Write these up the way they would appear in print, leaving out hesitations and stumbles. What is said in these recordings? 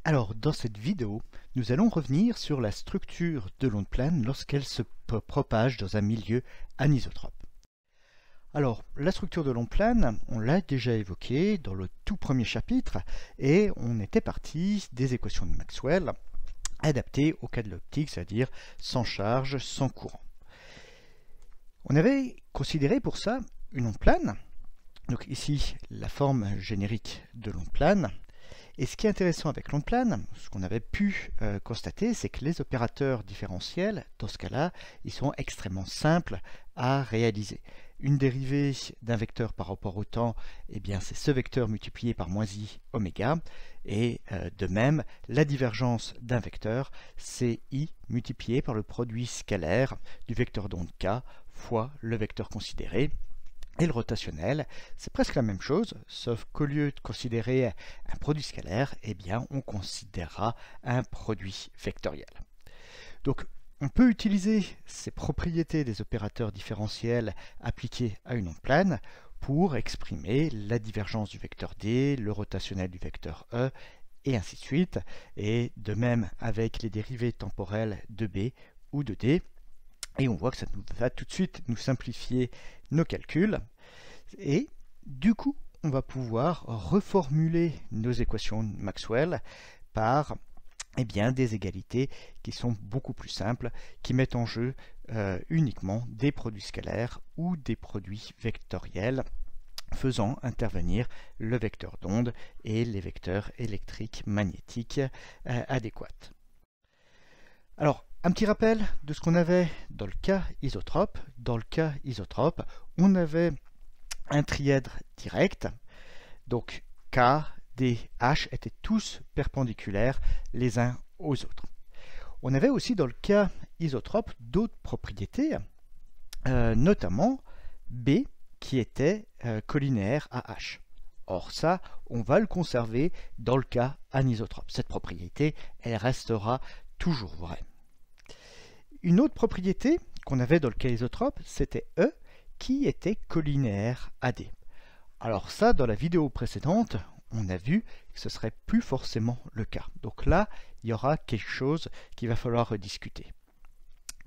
Alors, dans cette vidéo, nous allons revenir sur la structure de l'onde pleine lorsqu'elle se propage dans un milieu anisotrope. Alors, la structure de l'onde pleine, on l'a déjà évoquée dans le tout premier chapitre, et on était parti des équations de Maxwell adaptées au cas de l'optique, c'est-à-dire sans charge, sans courant. On avait considéré pour ça une onde plane, donc ici la forme générique de l'onde plane. Et ce qui est intéressant avec l'onde plane, ce qu'on avait pu constater, c'est que les opérateurs différentiels, dans ce cas-là, ils sont extrêmement simples à réaliser. Une dérivée d'un vecteur par rapport au temps, eh bien c'est ce vecteur multiplié par moins i oméga, et de même, la divergence d'un vecteur, c'est i multiplié par le produit scalaire du vecteur d'onde k fois le vecteur considéré. Et le rotationnel, c'est presque la même chose, sauf qu'au lieu de considérer un produit scalaire, eh bien, on considérera un produit vectoriel. Donc, on peut utiliser ces propriétés des opérateurs différentiels appliqués à une onde plane pour exprimer la divergence du vecteur d, le rotationnel du vecteur e, et ainsi de suite. Et de même avec les dérivées temporelles de b ou de d. Et on voit que ça va tout de suite nous simplifier nos calculs. Et du coup, on va pouvoir reformuler nos équations de Maxwell par des égalités qui sont beaucoup plus simples, qui mettent en jeu uniquement des produits scalaires ou des produits vectoriels, faisant intervenir le vecteur d'onde et les vecteurs électriques magnétiques adéquats. Alors, un petit rappel de ce qu'on avait dans le cas isotrope. Dans le cas isotrope, on avait un trièdre direct, donc K, D, H étaient tous perpendiculaires les uns aux autres. On avait aussi dans le cas isotrope d'autres propriétés, notamment B qui était collinéaire à H. Or ça, on va le conserver dans le cas anisotrope. Cette propriété, elle restera toujours vraie. Une autre propriété qu'on avait dans le cas isotrope, c'était E qui était collinéaire à D. Alors ça, dans la vidéo précédente, on a vu que ce serait plus forcément le cas. Donc là, il y aura quelque chose qu'il va falloir rediscuter.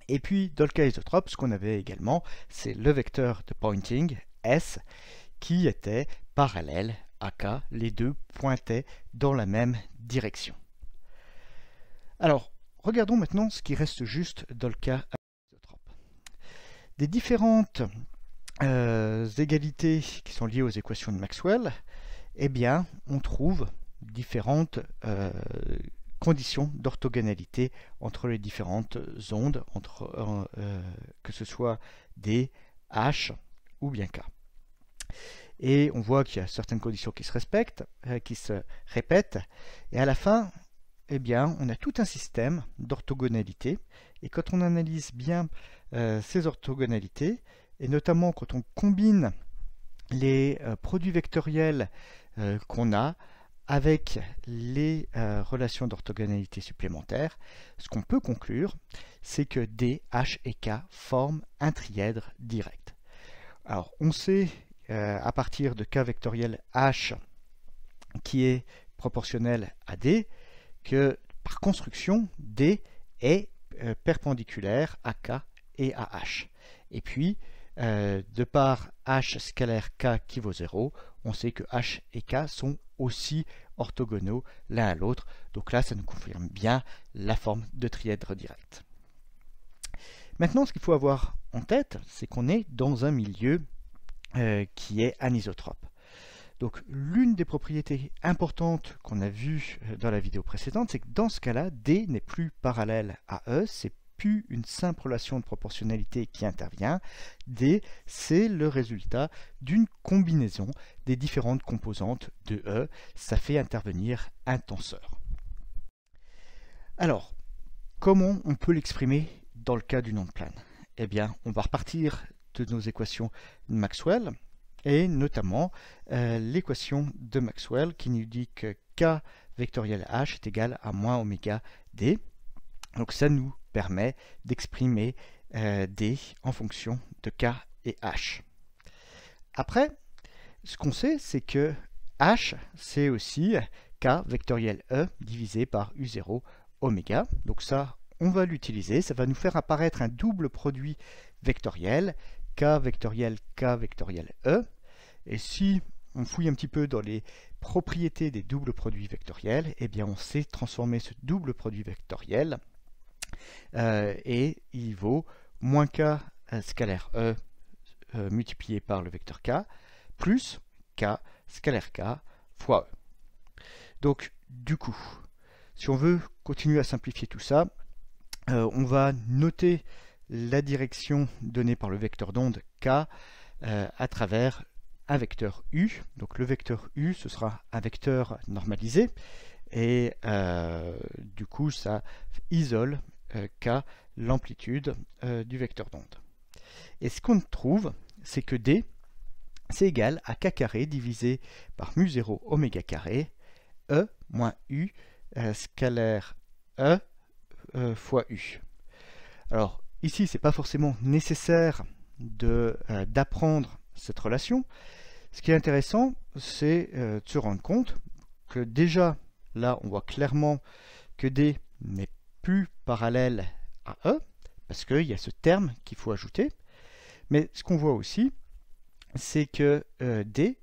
Et puis, dans le cas isotrope, ce qu'on avait également, c'est le vecteur de pointing, S, qui était parallèle à K. Les deux pointaient dans la même direction. Alors, regardons maintenant ce qui reste juste dans le cas isotrope. Des différentes égalités qui sont liées aux équations de Maxwell, eh bien, on trouve différentes conditions d'orthogonalité entre les différentes ondes, que ce soit D, H ou bien K. Et on voit qu'il y a certaines conditions qui se respectent, qui se répètent, et à la fin, eh bien, on a tout un système d'orthogonalité, et quand on analyse bien ces orthogonalités, et notamment quand on combine les produits vectoriels qu'on a avec les relations d'orthogonalité supplémentaires, ce qu'on peut conclure, c'est que D, H et K forment un trièdre direct. Alors, on sait à partir de K vectoriel H qui est proportionnel à D, que par construction, D est perpendiculaire à K et à H. Et puis, de par H scalaire K qui vaut 0, on sait que H et K sont aussi orthogonaux l'un à l'autre. Donc là, ça nous confirme bien la forme de trièdre direct. Maintenant, ce qu'il faut avoir en tête, c'est qu'on est dans un milieu qui est anisotrope. Donc l'une des propriétés importantes qu'on a vues dans la vidéo précédente, c'est que dans ce cas-là, D n'est plus parallèle à E, c'est plus une simple relation de proportionnalité qui intervient. D, c'est le résultat d'une combinaison des différentes composantes de E. Ça fait intervenir un tenseur. Alors, comment on peut l'exprimer dans le cas d'une onde plane? Eh bien, on va repartir de nos équations de Maxwell, et notamment l'équation de Maxwell qui nous dit que K vectoriel H est égal à moins oméga D. Donc ça nous permet d'exprimer D en fonction de K et H. Après, ce qu'on sait, c'est que H, c'est aussi K vectoriel E divisé par U0 oméga. Donc ça, on va l'utiliser. Ça va nous faire apparaître un double produit vectoriel, K vectoriel E. Et si on fouille un petit peu dans les propriétés des doubles produits vectoriels, eh bien on sait transformer ce double produit vectoriel et il vaut moins K scalaire E multiplié par le vecteur K plus K scalaire K fois E. Donc du coup, si on veut continuer à simplifier tout ça, on va noter la direction donnée par le vecteur d'onde K à travers un vecteur U. Donc le vecteur U, ce sera un vecteur normalisé et du coup ça isole K, l'amplitude du vecteur d'onde. Et ce qu'on trouve, c'est que D, c'est égal à K carré divisé par mu0 oméga carré E moins U scalaire E fois U. Alors ici, c'est pas forcément nécessaire d'apprendre cette relation. Ce qui est intéressant, c'est de se rendre compte que déjà, là, on voit clairement que D n'est plus parallèle à E, parce qu'il y a ce terme qu'il faut ajouter. Mais ce qu'on voit aussi, c'est que D,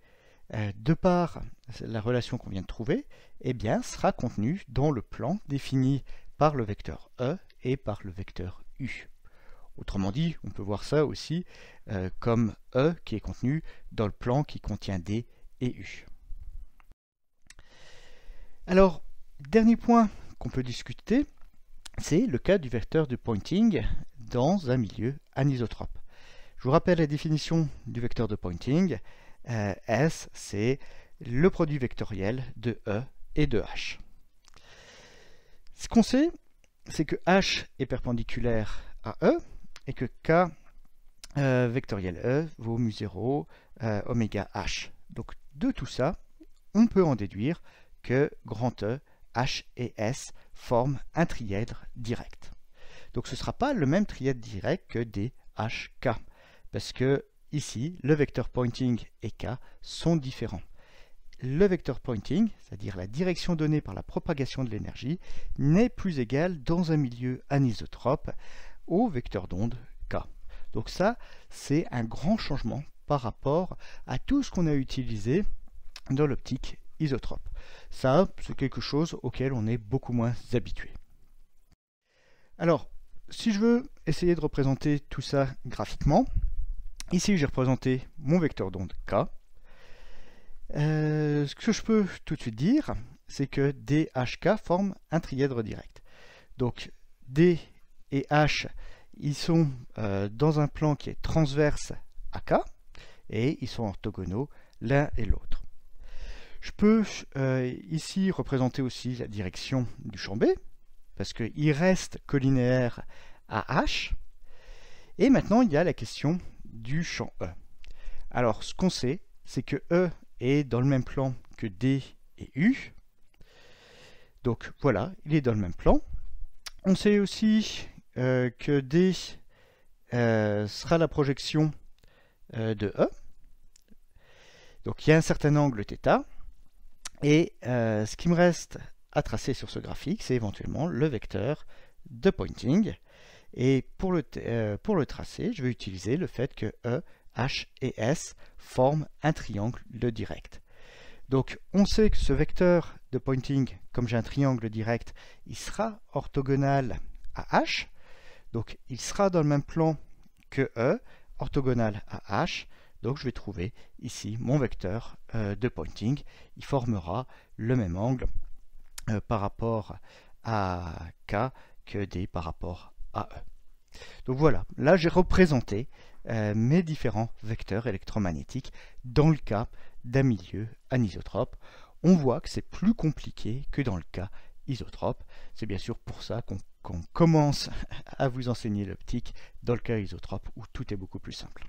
de par la relation qu'on vient de trouver, eh bien, sera contenu dans le plan défini par le vecteur E et par le vecteur U. Autrement dit, on peut voir ça aussi comme E qui est contenu dans le plan qui contient D et U. Alors, dernier point qu'on peut discuter, c'est le cas du vecteur de Poynting dans un milieu anisotrope. Je vous rappelle la définition du vecteur de Poynting. S, c'est le produit vectoriel de E et de H. Ce qu'on sait, c'est que H est perpendiculaire à E, et que K vectoriel E vaut mu0 oméga H. Donc de tout ça, on peut en déduire que grand E, H et S forment un trièdre direct. Donc ce ne sera pas le même trièdre direct que D, H, K, parce que ici, le vecteur Poynting et K sont différents. Le vecteur Poynting, c'est-à-dire la direction donnée par la propagation de l'énergie, n'est plus égal dans un milieu anisotrope au vecteur d'onde K. Donc ça, c'est un grand changement par rapport à tout ce qu'on a utilisé dans l'optique isotrope. Ça, c'est quelque chose auquel on est beaucoup moins habitué. Alors, si je veux essayer de représenter tout ça graphiquement, ici j'ai représenté mon vecteur d'onde K. Ce que je peux tout de suite dire, c'est que D, H, K forment un trièdre direct. Donc D et H, ils sont dans un plan qui est transverse à K, et ils sont orthogonaux l'un et l'autre. Je peux ici représenter aussi la direction du champ B, parce qu'il reste collinéaire à H. Et maintenant, il y a la question du champ E. Alors, ce qu'on sait, c'est que E est dans le même plan que D et U. Donc voilà, il est dans le même plan. On sait aussi que D sera la projection de E. Donc il y a un certain angle θ. Et ce qui me reste à tracer sur ce graphique, c'est éventuellement le vecteur de Poynting. Et pour le tracer, je vais utiliser le fait que E, H et S forment un triangle direct. Donc on sait que ce vecteur de Poynting, comme j'ai un triangle direct, il sera orthogonal à H. Donc il sera dans le même plan que E, orthogonal à H. Donc je vais trouver ici mon vecteur de Poynting. Il formera le même angle par rapport à K que D par rapport à E. Donc voilà, là j'ai représenté mes différents vecteurs électromagnétiques dans le cas d'un milieu anisotrope. On voit que c'est plus compliqué que dans le cas isotrope. C'est bien sûr pour ça qu'on commence à vous enseigner l'optique dans le cas isotrope où tout est beaucoup plus simple.